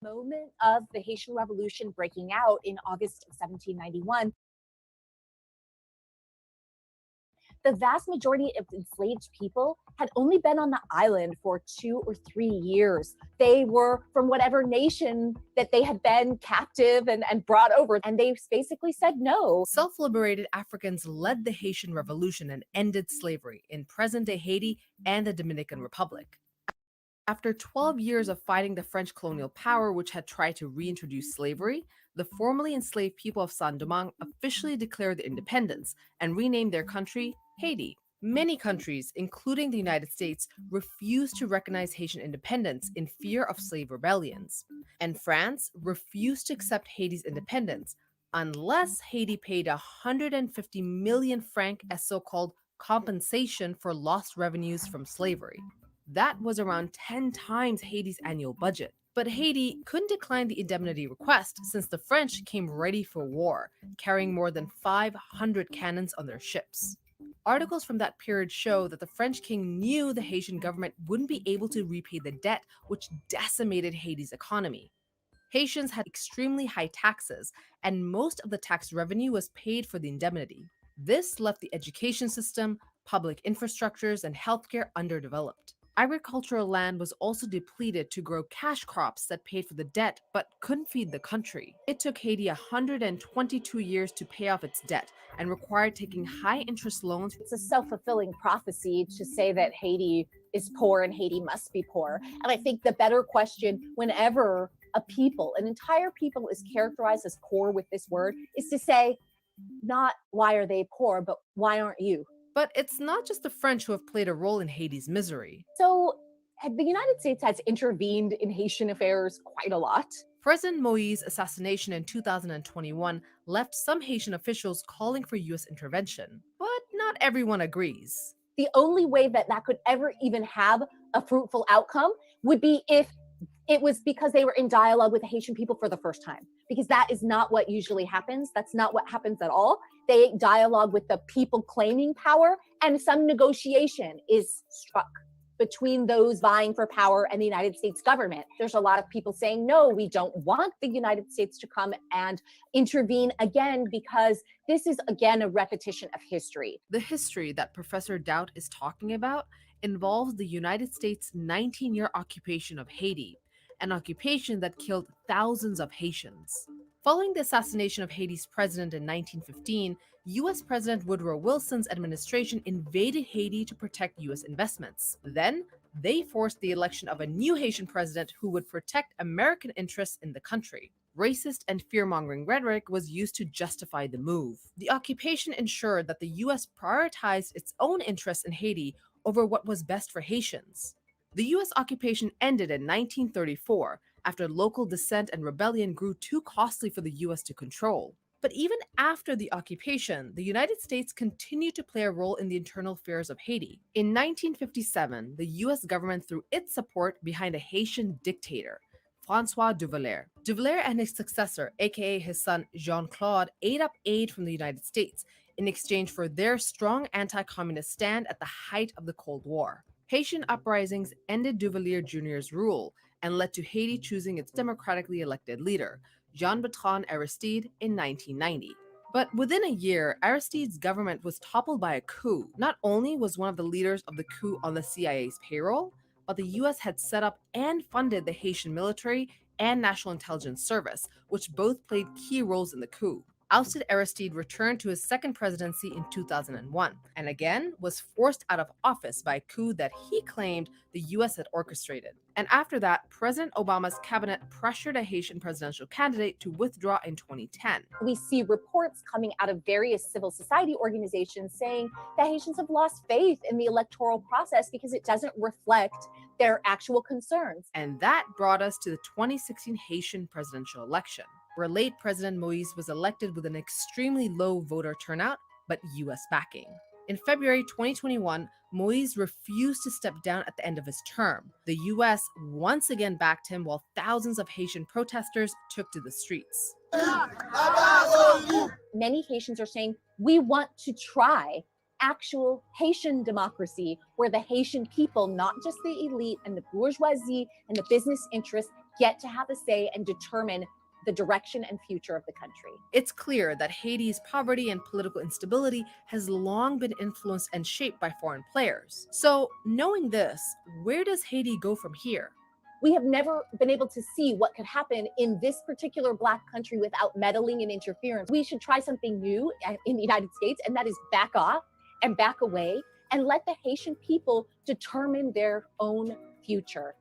Moment of the Haitian Revolution breaking out in August of 1791, the vast majority of enslaved people had only been on the island for 2 or 3 years. They were from whatever nation that they had been captive and brought over, and they basically said no. Self liberated Africans led the Haitian Revolution and ended slavery in present day Haiti and the Dominican Republic. After 12 years of fighting the French colonial power, which had tried to reintroduce slavery, the formerly enslaved people of Saint Domingue officially declared their independence and renamed their country Haiti. Many countries, including the United States, refused to recognize Haitian independence in fear of slave rebellions. And France refused to accept Haiti's independence unless Haiti paid 150 million francs as so called compensation for lost revenues from slavery. That was around 10 times Haiti's annual budget. But Haiti couldn't decline the indemnity request since the French came ready for war, carrying more than 500 cannons on their ships. Articles from that period show that the French king knew the Haitian government wouldn't be able to repay the debt, which decimated Haiti's economy. Haitians had extremely high taxes, and most of the tax revenue was paid for the indemnity. This left the education system, public infrastructures, and healthcare underdeveloped. Agricultural land was also depleted to grow cash crops that paid for the debt but couldn't feed the country. It took Haiti 122 years to pay off its debt and required taking high interest loans. It's a self-fulfilling prophecy to say that Haiti is poor and Haiti must be poor. And I think the better question whenever an entire people is characterized as poor with this word is to say, not why are they poor, but why aren't you? But it's not just the French who have played a role in Haiti's misery. So the United States has intervened in Haitian affairs quite a lot. President Moïse's assassination in 2021 left some Haitian officials calling for US intervention, but not everyone agrees. The only way that that could ever even have a fruitful outcome would be if it was because they were in dialogue with the Haitian people for the first time, because that is not what usually happens. That's not what happens at all. They dialogue with the people claiming power, and some negotiation is struck between those vying for power and the United States government. There's a lot of people saying, no, we don't want the United States to come and intervene again, because this is, again, a repetition of history. The history that Professor Doubt is talking about involves the United States' 19-year occupation of Haiti, an occupation that killed thousands of Haitians. Following the assassination of Haiti's president in 1915, US President Woodrow Wilson's administration invaded Haiti to protect US investments. Then, they forced the election of a new Haitian president who would protect American interests in the country. Racist and fear-mongering rhetoric was used to justify the move. The occupation ensured that the US prioritized its own interests in Haiti over what was best for Haitians. The US occupation ended in 1934 after local dissent and rebellion grew too costly for the US to control. But even after the occupation, the United States continued to play a role in the internal affairs of Haiti. In 1957, the US government threw its support behind a Haitian dictator, Francois Duvalier. Duvalier and his successor, aka his son Jean-Claude, ate up aid from the United States in exchange for their strong anti-communist stand at the height of the Cold War. Haitian uprisings ended Duvalier Jr.'s rule and led to Haiti choosing its democratically elected leader, Jean-Bertrand Aristide, in 1990. But within a year, Aristide's government was toppled by a coup. Not only was one of the leaders of the coup on the CIA's payroll, but the US had set up and funded the Haitian military and National Intelligence Service, which both played key roles in the coup. Ousted Aristide returned to his second presidency in 2001 and again was forced out of office by a coup that he claimed the US had orchestrated. And after that, President Obama's cabinet pressured a Haitian presidential candidate to withdraw in 2010. We see reports coming out of various civil society organizations saying that Haitians have lost faith in the electoral process because it doesn't reflect their actual concerns. And that brought us to the 2016 Haitian presidential election, where late President Moïse was elected with an extremely low voter turnout, but US backing. In February 2021, Moïse refused to step down at the end of his term. The US once again backed him while thousands of Haitian protesters took to the streets. Many Haitians are saying, we want to try actual Haitian democracy, where the Haitian people, not just the elite and the bourgeoisie and the business interests, get to have a say and determine the direction and future of the country. It's clear that Haiti's poverty and political instability has long been influenced and shaped by foreign players. So, knowing this, where does Haiti go from here? We have never been able to see what could happen in this particular Black country without meddling and interference. We should try something new in the United States, and that is back off and back away and let the Haitian people determine their own future.